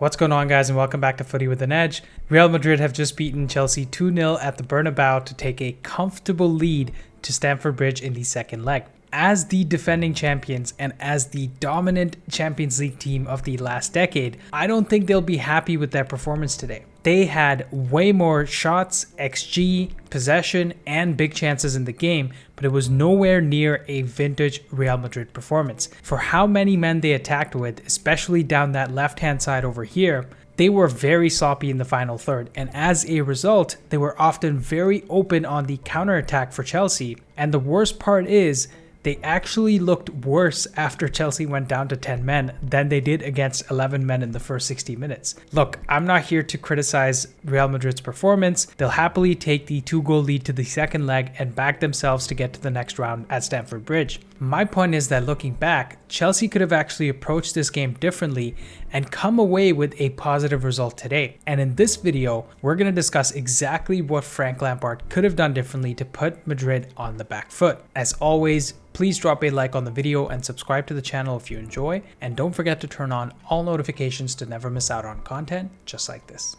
What's going on, guys, and welcome back to Footy with an Edge. Real Madrid have just beaten Chelsea 2-0 at the Bernabeu to take a comfortable lead to Stamford Bridge in the second leg. As the defending champions and as the dominant Champions League team of the last decade, I don't think they'll be happy with their performance today. They had way more shots, XG, possession, and big chances in the game, but it was nowhere near a vintage Real Madrid performance. For how many men they attacked with, especially down that left-hand side over here, they were very sloppy in the final third, and as a result, they were often very open on the counterattack for Chelsea. And the worst part is, they actually looked worse after Chelsea went down to 10 men than they did against 11 men in the first 60 minutes. Look, I'm not here to criticize Real Madrid's performance. They'll happily take the 2-goal lead to the second leg and back themselves to get to the next round at Stamford Bridge. My point is that looking back, Chelsea could have actually approached this game differently and come away with a positive result today. And in this video, we're going to discuss exactly what Frank Lampard could have done differently to put Madrid on the back foot. As always, please drop a like on the video and subscribe to the channel if you enjoy. And don't forget to turn on all notifications to never miss out on content just like this.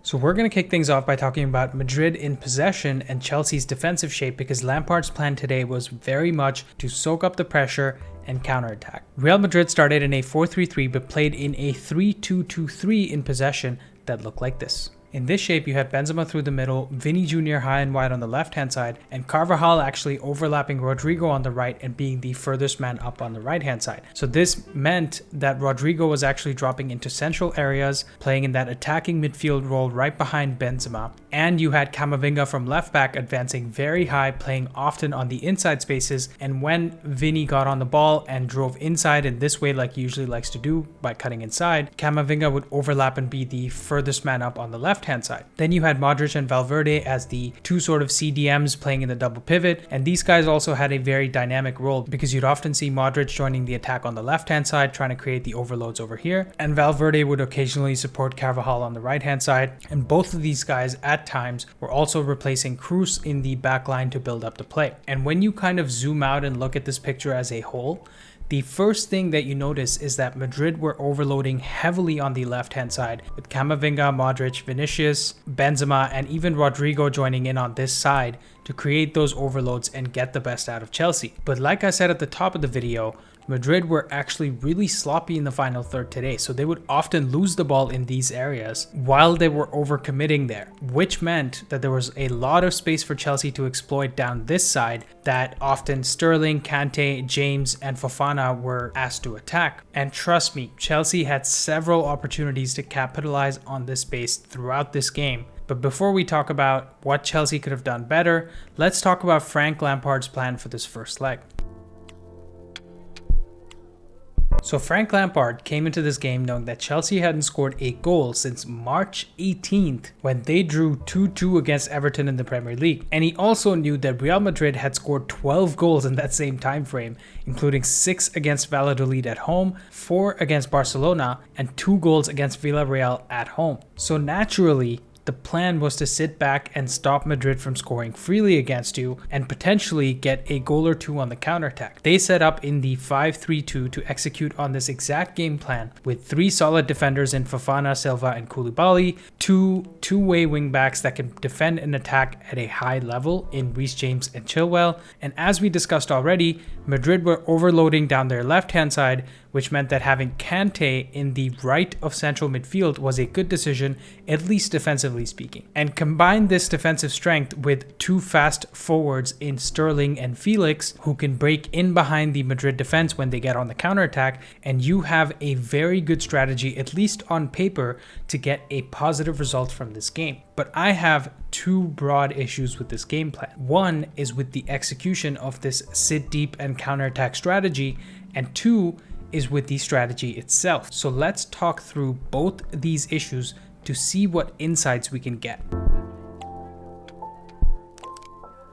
So we're going to kick things off by talking about Madrid in possession and Chelsea's defensive shape, because Lampard's plan today was very much to soak up the pressure and counterattack. Real Madrid started in a 4-3-3 but played in a 3-2-2-3 in possession that looked like this. In this shape, you had Benzema through the middle, Vini Jr. high and wide on the left-hand side, and Carvajal actually overlapping Rodrigo on the right and being the furthest man up on the right-hand side. So this meant that Rodrigo was actually dropping into central areas, playing in that attacking midfield role right behind Benzema. And you had Camavinga from left-back advancing very high, playing often on the inside spaces. And when Vini got on the ball and drove inside in this way like he usually likes to do by cutting inside, Camavinga would overlap and be the furthest man up on the left-hand side. Then you had Modric and Valverde as the two sort of CDMs playing in the double pivot, and these guys also had a very dynamic role because you'd often see Modric joining the attack on the left-hand side trying to create the overloads over here, and Valverde would occasionally support Carvajal on the right-hand side, and both of these guys at times were also replacing Cruz in the back line to build up the play. And when you kind of zoom out and look at this picture as a whole, the first thing that you notice is that Madrid were overloading heavily on the left-hand side with Camavinga, Modric, Vinicius, Benzema, and even Rodrigo joining in on this side to create those overloads and get the best out of Chelsea. But like I said at the top of the video, Madrid were actually really sloppy in the final third today, so they would often lose the ball in these areas while they were overcommitting there, which meant that there was a lot of space for Chelsea to exploit down this side that often Sterling, Kante, James, and Fofana were asked to attack. And trust me, Chelsea had several opportunities to capitalize on this space throughout this game. But before we talk about what Chelsea could have done better, let's talk about Frank Lampard's plan for this first leg. So Frank Lampard came into this game knowing that Chelsea hadn't scored a goal since March 18th when they drew 2-2 against Everton in the Premier League. And he also knew that Real Madrid had scored 12 goals in that same time frame, including 6 against Valladolid at home, 4 against Barcelona, and 2 goals against Villarreal at home. So naturally, the plan was to sit back and stop Madrid from scoring freely against you and potentially get a goal or two on the counterattack. They set up in the 5-3-2 to execute on this exact game plan with 3 solid defenders in Fofana, Silva, and Koulibaly, 2 two-way wingbacks that can defend and attack at a high level in Reece James and Chilwell. And as we discussed already, Madrid were overloading down their left-hand side, which meant that having Kante in the right of central midfield was a good decision, at least defensively speaking. And combine this defensive strength with 2 fast forwards in Sterling and Felix, who can break in behind the Madrid defense when they get on the counterattack, and you have a very good strategy, at least on paper, to get a positive result from this game. But I have 2 broad issues with this game plan. One is with the execution of this sit deep and counterattack strategy, and 2 is with the strategy itself. So let's talk through both these issues to see what insights we can get.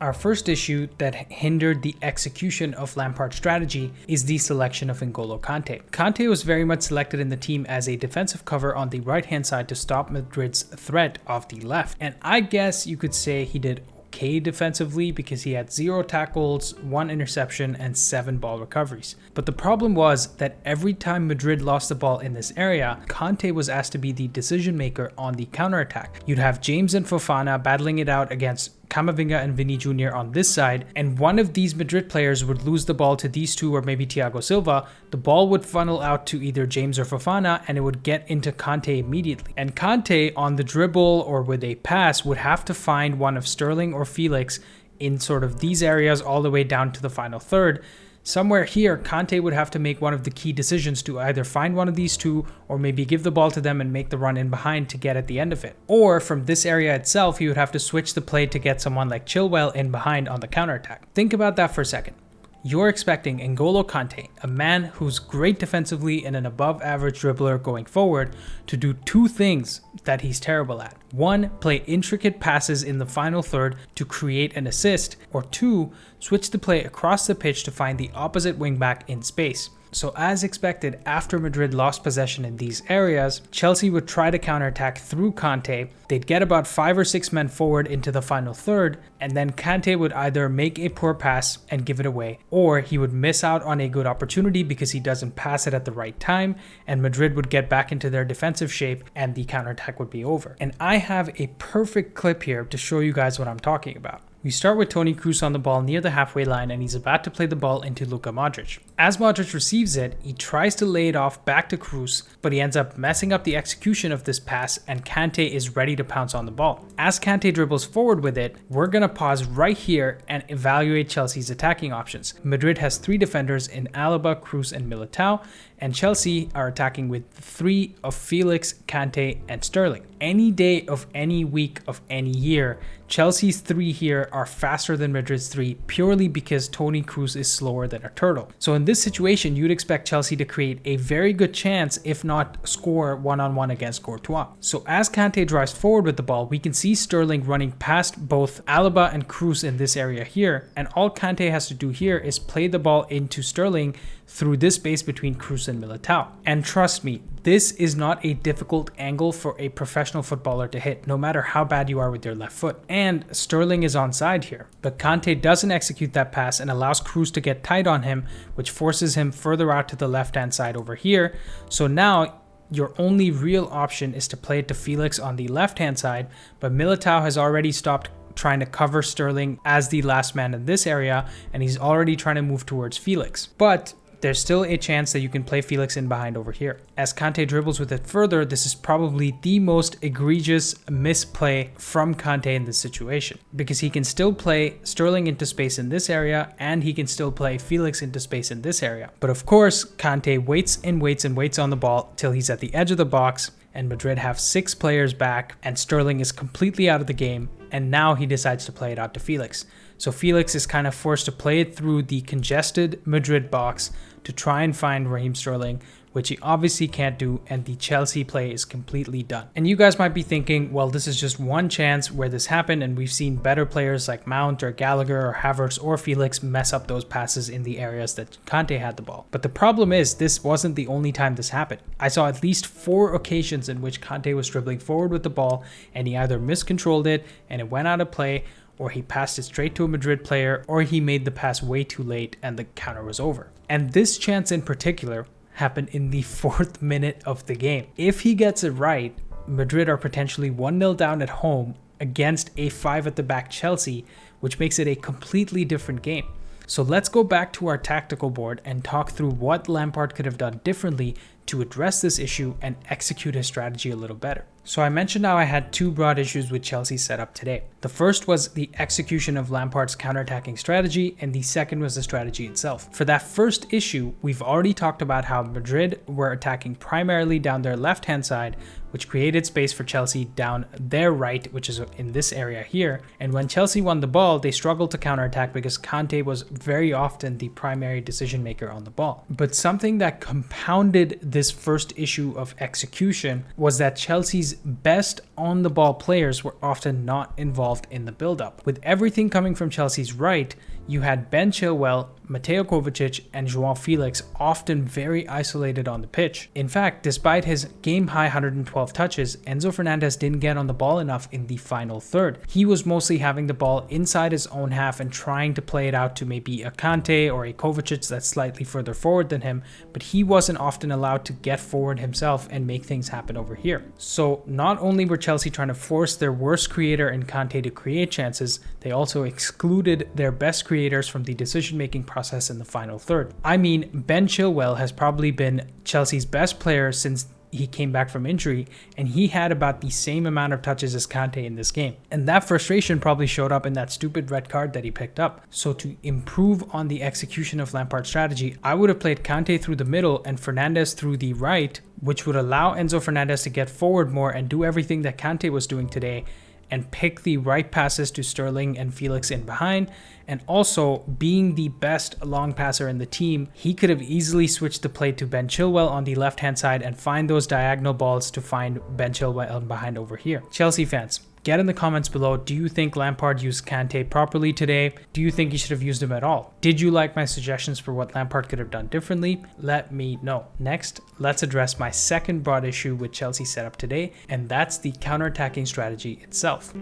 Our first issue that hindered the execution of Lampard's strategy is the selection of N'Golo Kante. Kante was very much selected in the team as a defensive cover on the right-hand side to stop Madrid's threat off the left. And I guess you could say he did okay defensively because he had 0 tackles, 1 interception, and 7 ball recoveries. But the problem was that every time Madrid lost the ball in this area, Kante was asked to be the decision maker on the counterattack. You'd have James and Fofana battling it out against Camavinga and Vini Jr. on this side, and one of these Madrid players would lose the ball to these two or maybe Thiago Silva. The ball would funnel out to either James or Fofana and it would get into Kante immediately. And Kante on the dribble or with a pass would have to find one of Sterling or Felix in sort of these areas all the way down to the final third. Somewhere here, Kante would have to make one of the key decisions to either find one of these two or maybe give the ball to them and make the run in behind to get at the end of it. Or from this area itself, he would have to switch the play to get someone like Chilwell in behind on the counterattack. Think about that for a second. You're expecting N'Golo Kante, a man who's great defensively and an above average dribbler going forward, to do two things that he's terrible at. One, play intricate passes in the final third to create an assist, or two, switch the play across the pitch to find the opposite wingback in space. So as expected, after Madrid lost possession in these areas, Chelsea would try to counterattack through Kante. They'd get about 5 or 6 men forward into the final third, and then Kante would either make a poor pass and give it away, or he would miss out on a good opportunity because he doesn't pass it at the right time, and Madrid would get back into their defensive shape and the counterattack would be over. And I have a perfect clip here to show you guys what I'm talking about. We start with Toni Kroos on the ball near the halfway line and he's about to play the ball into Luka Modric. As Modric receives it, he tries to lay it off back to Kroos, but he ends up messing up the execution of this pass and Kante is ready to pounce on the ball. As Kante dribbles forward with it, we're going to pause right here and evaluate Chelsea's attacking options. Madrid has 3 defenders in Alaba, Kroos, and Militao, and Chelsea are attacking with 3 of Felix, Kante, and Sterling. Any day of any week of any year, Chelsea's 3 here are faster than Madrid's 3 purely because Toni Kroos is slower than a turtle. So in this situation, you'd expect Chelsea to create a very good chance, if not score one-on-one against Courtois. So as Kante drives forward with the ball, we can see Sterling running past both Alaba and Kroos in this area here, and all Kante has to do here is play the ball into Sterling through this space between Kroos and Militao. And trust me, this is not a difficult angle for a professional footballer to hit, no matter how bad you are with your left foot. And Sterling is onside here, but Kante doesn't execute that pass and allows Kroos to get tight on him, which forces him further out to the left-hand side over here. So now your only real option is to play it to Felix on the left-hand side, but Militao has already stopped trying to cover Sterling as the last man in this area, and he's already trying to move towards Felix. But there's still a chance that you can play Felix in behind over here. As Kante dribbles with it further, this is probably the most egregious misplay from Kante in this situation, because he can still play Sterling into space in this area and he can still play Felix into space in this area. But of course, Kante waits and waits and waits on the ball till he's at the edge of the box, and Madrid have 6 players back and Sterling is completely out of the game, and now he decides to play it out to Felix. So Felix is kind of forced to play it through the congested Madrid box to try and find Raheem Sterling, which he obviously can't do, and the Chelsea play is completely done. And you guys might be thinking, well, this is just one chance where this happened, and we've seen better players like Mount or Gallagher or Havertz or Felix mess up those passes in the areas that Kante had the ball. But the problem is, this wasn't the only time this happened. I saw at least 4 occasions in which Kante was dribbling forward with the ball, and he either miscontrolled it and it went out of play, or he passed it straight to a Madrid player, or he made the pass way too late and the counter was over. And this chance in particular happened in the 4th minute of the game. If he gets it right, Madrid are potentially 1-0 down at home against a 5 at the back Chelsea, which makes it a completely different game. So let's go back to our tactical board and talk through what Lampard could have done differently to address this issue and execute his strategy a little better. So I mentioned how I had 2 broad issues with Chelsea's setup today. The first was the execution of Lampard's counterattacking strategy, and the second was the strategy itself. For that first issue, we've already talked about how Madrid were attacking primarily down their left-hand side, which created space for Chelsea down their right, which is in this area here. And when Chelsea won the ball, they struggled to counterattack because Kante was very often the primary decision maker on the ball. But something that compounded this first issue of execution was that Chelsea's best on-the-ball players were often not involved in the build-up. With everything coming from Chelsea's right, you had Ben Chilwell, Mateo Kovacic, and Joao Felix often very isolated on the pitch. In fact, despite his game-high 112 touches, Enzo Fernandez didn't get on the ball enough in the final third. He was mostly having the ball inside his own half and trying to play it out to maybe a Kante or a Kovacic that's slightly further forward than him, but he wasn't often allowed to get forward himself and make things happen over here. So not only were Chelsea trying to force their worst creator in Kante to create chances, they also excluded their best creators from the decision-making process in the final third. I mean, Ben Chilwell has probably been Chelsea's best player since he came back from injury, and he had about the same amount of touches as Kante in this game. And that frustration probably showed up in that stupid red card that he picked up. So to improve on the execution of Lampard's strategy, I would have played Kante through the middle and Fernandez through the right, which would allow Enzo Fernandez to get forward more and do everything that Kante was doing today, and pick the right passes to Sterling and Felix in behind. And also, being the best long passer in the team, he could have easily switched the play to Ben Chilwell on the left-hand side and find those diagonal balls to find Ben Chilwell behind over here. Chelsea fans, get in the comments below, do you think Lampard used Kante properly today? Do you think he should have used him at all? Did you like my suggestions for what Lampard could have done differently? Let me know. Next, let's address my second broad issue with Chelsea's setup today, and that's the counter-attacking strategy itself.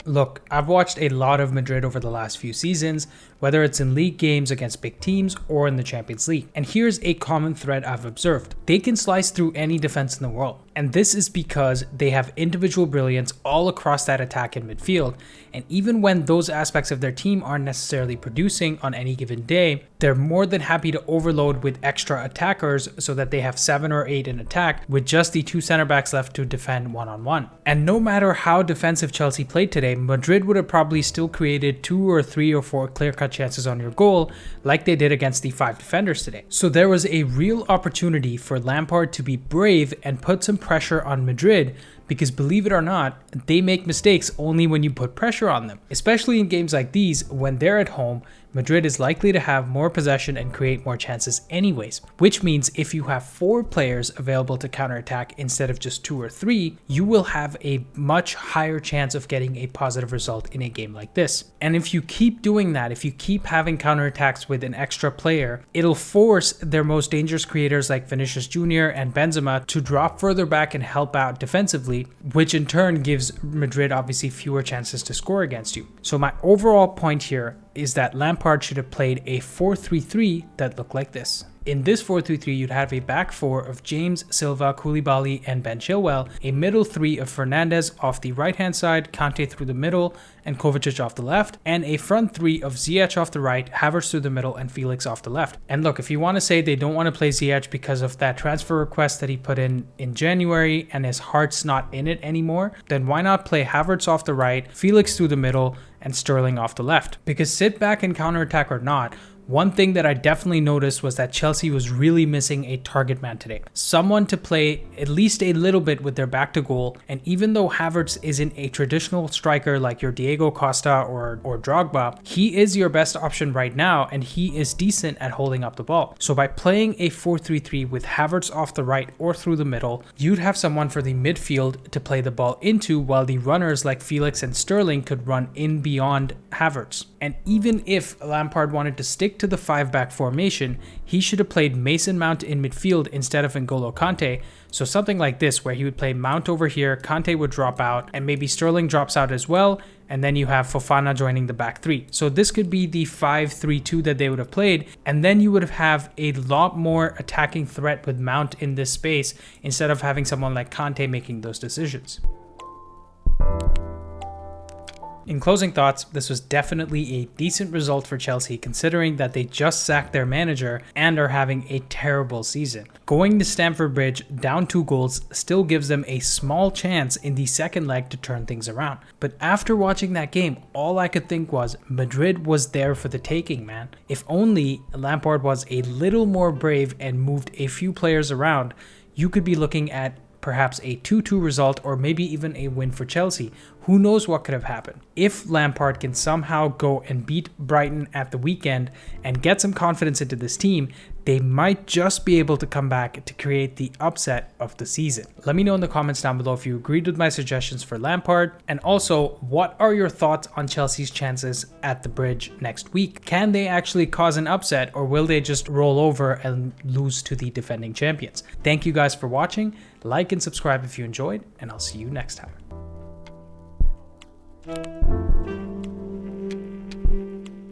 Look, I've watched a lot of Madrid over the last few seasons, whether it's in league games against big teams or in the Champions League. And here's a common thread I've observed. They can slice through any defense in the world. And this is because they have individual brilliance all across that attack in midfield. And even when those aspects of their team aren't necessarily producing on any given day, they're more than happy to overload with extra attackers so that they have 7 or 8 in attack with just the 2 center backs left to defend one-on-one. And no matter how defensive Chelsea played today, Madrid would have probably still created 2 or 3 or 4 clear-cut chances on your goal like they did against the 5 defenders today. So there was a real opportunity for Lampard to be brave and put some pressure on Madrid, because believe it or not, they make mistakes only when you put pressure on them. Especially in games like these, when they're at home, Madrid is likely to have more possession and create more chances anyways, which means if you have 4 players available to counterattack instead of just 2 or 3, you will have a much higher chance of getting a positive result in a game like this. And if you keep doing that, if you keep having counterattacks with an extra player, it'll force their most dangerous creators like Vinicius Jr. and Benzema to drop further back and help out defensively, which in turn gives Madrid obviously fewer chances to score against you. So my overall point here is that Lampard should have played a 4-3-3 that looked like this. In this 4-3-3, you'd have a back 4 of James, Silva, Koulibaly, and Ben Chilwell, a middle 3 of Fernandez off the right-hand side, Kante through the middle, and Kovacic off the left, and a front 3 of Ziyech off the right, Havertz through the middle, and Felix off the left. And look, if you want to say they don't want to play Ziyech because of that transfer request that he put in January and his heart's not in it anymore, then why not play Havertz off the right, Felix through the middle, and Sterling off the left? Because sit back and counterattack or not, one thing that I definitely noticed was that Chelsea was really missing a target man today. Someone to play at least a little bit with their back to goal. And even though Havertz isn't a traditional striker like your Diego Costa or Drogba, he is your best option right now, and he is decent at holding up the ball. So by playing a 4-3-3 with Havertz off the right or through the middle, you'd have someone for the midfield to play the ball into, while the runners like Felix and Sterling could run in beyond Havertz. And even if Lampard wanted to stick to the 5-back formation, he should have played Mason Mount in midfield instead of N'Golo Kante. So something like this, where he would play Mount over here, Kante would drop out, and maybe Sterling drops out as well, and then you have Fofana joining the back 3. So this could be the 5-3-2 that they would have played, and then you would have a lot more attacking threat with Mount in this space instead of having someone like Kante making those decisions. In closing thoughts, this was definitely a decent result for Chelsea considering that they just sacked their manager and are having a terrible season. Going to Stamford Bridge down 2 goals still gives them a small chance in the second leg to turn things around. But after watching that game, all I could think was Madrid was there for the taking, man. If only Lampard was a little more brave and moved a few players around, you could be looking at perhaps a 2-2 result or maybe even a win for Chelsea. Who knows what could have happened? If Lampard can somehow go and beat Brighton at the weekend and get some confidence into this team, they might just be able to come back to create the upset of the season. Let me know in the comments down below if you agreed with my suggestions for Lampard, and also what are your thoughts on Chelsea's chances at the Bridge next week? Can they actually cause an upset, or will they just roll over and lose to the defending champions? Thank you guys for watching. Like and subscribe if you enjoyed, and I'll see you next time.